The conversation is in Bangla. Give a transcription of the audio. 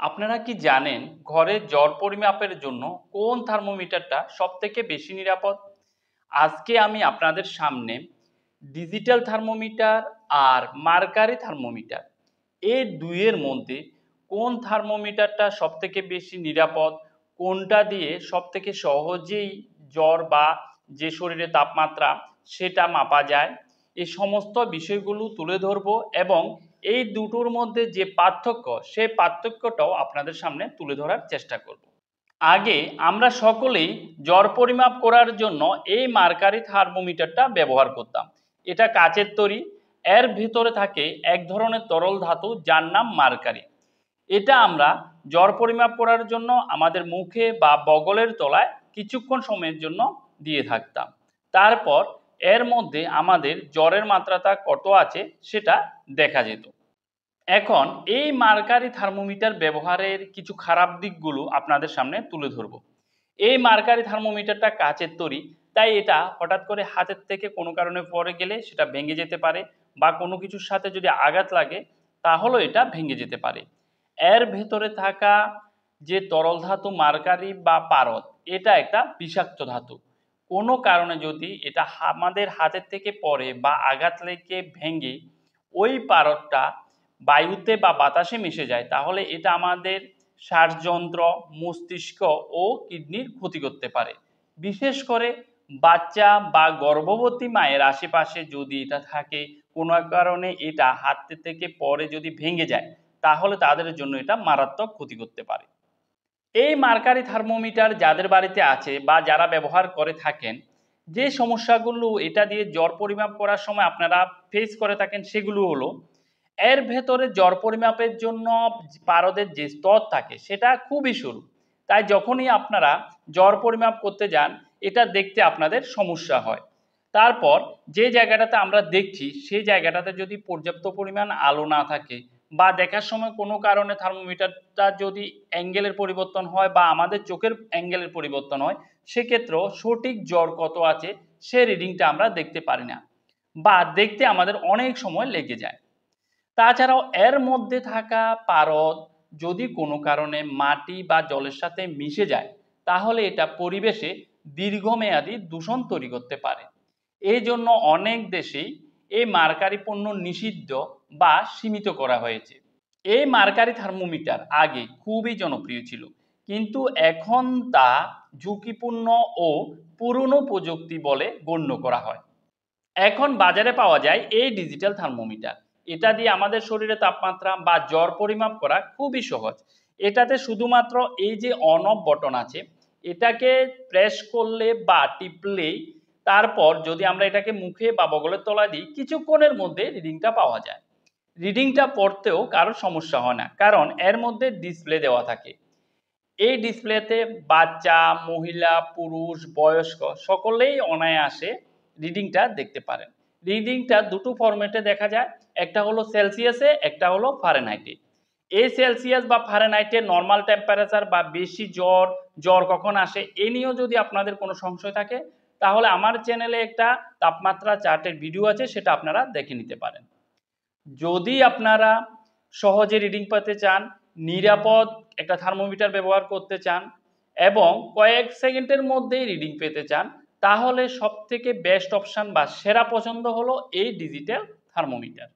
আপনারা কি জানেন ঘরে জ্বর পরিমাপের জন্য কোন থার্মোমিটারটা সবথেকে বেশি নিরাপদ? আজকে আমি আপনাদের সামনে ডিজিটাল থার্মোমিটার আর মার্কারি থার্মোমিটার এই দুইয়ের মধ্যে কোন থার্মোমিটারটা সবথেকে বেশি নিরাপদ, কোনটা দিয়ে সবথেকে সহজেই জ্বর বা যে শরীরে তাপমাত্রা সেটা মাপা যায়, এই সমস্ত বিষয়গুলো তুলে ধরবো এবং এই দুটোর মধ্যে যে পার্থক্য সেই পার্থক্যটাও আপনাদের সামনে তুলে ধরার চেষ্টা করব। আগে আমরা সকলেই জ্বর পরিমাপ করার জন্য এই মার্কারি থার্মোমিটারটা ব্যবহার করতাম। এটা কাচের তৈরি, এর ভিতরে থাকে এক ধরনের তরল ধাতু যার নাম মার্কারি। এটা আমরা জ্বর পরিমাপ করার জন্য আমাদের মুখে বা বগলের তলায় কিছুক্ষণ সময়ের জন্য দিয়ে থাকতাম। তারপর এর মধ্যে আমাদের জ্বরের মাত্রাটা কত আছে সেটা দেখা যেত। এখন এই মার্কারি থার্মোমিটার ব্যবহারের কিছু খারাপ দিকগুলো আপনাদের সামনে তুলে ধরব। এই মার্কারি থার্মোমিটারটা কাচের তৈরি, তাই এটা হঠাৎ করে হাতের থেকে কোনো কারণে পড়ে গেলে সেটা ভেঙে যেতে পারে বা কোনো কিছুর সাথে যদি আঘাত লাগে তাহলেও এটা ভেঙে যেতে পারে। এর ভেতরে থাকা যে তরল ধাতু মার্কারি বা পারদ, এটা একটা বিষাক্ত ধাতু। কোনো কারণে যদি এটা আমাদের হাতের থেকে পড়ে বা আঘাত লেগে ভেঙে ওই পারদটা বায়ুতে বা বাতাসে মিশে যায় তাহলে এটা আমাদের শ্বাসযন্ত্র, মস্তিষ্ক ও কিডনির ক্ষতি করতে পারে। বিশেষ করে বাচ্চা বা গর্ভবতী মায়ের আশেপাশে যদি এটা থাকে, কোনো কারণে এটা হাত থেকে পরে যদি ভেঙে যায় তাহলে তাদের জন্য এটা মারাত্মক ক্ষতি করতে পারে। এই মার্কারি থার্মোমিটার যাদের বাড়িতে আছে বা যারা ব্যবহার করে থাকেন, যে সমস্যাগুলো এটা দিয়ে জ্বর পরিমাপ করার সময় আপনারা ফেস করে থাকেন সেগুলো হলো, এর ভেতরে জ্বর পরিমাপের জন্য পারদের যে স্তর থাকে সেটা খুবই সরু। তাই যখনই আপনারা জ্বর পরিমাপ করতে যান এটা দেখতে আপনাদের সমস্যা হয়। তারপর যে জায়গাটাতে আমরা দেখছি সেই জায়গাটাতে যদি পর্যাপ্ত পরিমাণ আলো না থাকে বা দেখার সময় কোনো কারণে থার্মোমিটারটা যদি অ্যাঙ্গেলের পরিবর্তন হয় বা আমাদের চোখের অ্যাঙ্গেলের পরিবর্তন হয়, সেক্ষেত্রেও সঠিক জ্বর কত আছে সে রিডিংটা আমরা দেখতে পারি না বা দেখতে আমাদের অনেক সময় লেগে যায়। তাছাড়াও এর মধ্যে থাকা পারদ যদি কোনো কারণে মাটি বা জলের সাথে মিশে যায় তাহলে এটা পরিবেশে দীর্ঘমেয়াদী দূষণ তৈরি করতে পারে। এই জন্য অনেক দেশেই এই মার্কারি পণ্য নিষিদ্ধ বা সীমিত করা হয়েছে। এই মার্কারি থার্মোমিটার আগে খুবই জনপ্রিয় ছিল, কিন্তু এখন তা ঝুঁকিপূর্ণ ও পুরনো প্রযুক্তি বলে গণ্য করা হয়। এখন বাজারে পাওয়া যায় এই ডিজিটাল থার্মোমিটার। এটা দিয়ে আমাদের শরীরে তাপমাত্রা বা জ্বর পরিমাপ করা খুবই সহজ। এটাতে শুধুমাত্র এই যে অন অফ বটন আছে, এটাকে প্রেস করলে বা টিপলেই তারপর যদি আমরা এটাকে মুখে বা বগলের তলায় দিই কিছুক্ষণের মধ্যে রিডিংটা পাওয়া যায়। রিডিংটা পড়তেও কারো সমস্যা হয় না, কারণ এর মধ্যে ডিসপ্লে দেওয়া থাকে। এই ডিসপ্লেতে বাচ্চা, মহিলা, পুরুষ, বয়স্ক সকলেই অনায়াসে রিডিংটা দেখতে পারেন। রিডিংটা দুটো ফরম্যাটে দেখা যায়, একটা হলো সেলসিয়াসে, একটা হলো ফারেনহাইটে। এই সেলসিয়াস বা ফারেনহাইটে নর্মাল টেম্পারেচার বা বেশি জ্বর, জ্বর কখন আসে এ নিয়েও যদি আপনাদের কোনো সংশয় থাকে তাহলে আমার চ্যানেলে একটা তাপমাত্রা চার্টের ভিডিও আছে, সেটা আপনারা দেখে নিতে পারেন। যদি আপনারা সহজে রিডিং পেতে চান, নিরাপদ একটা থার্মোমিটার ব্যবহার করতে চান এবং কয়েক সেকেন্ডের মধ্যেই রিডিং পেতে চান, তাহলে সবথেকে বেস্ট অপশান বা সেরা পছন্দ হলো এই ডিজিটাল থার্মোমিটার।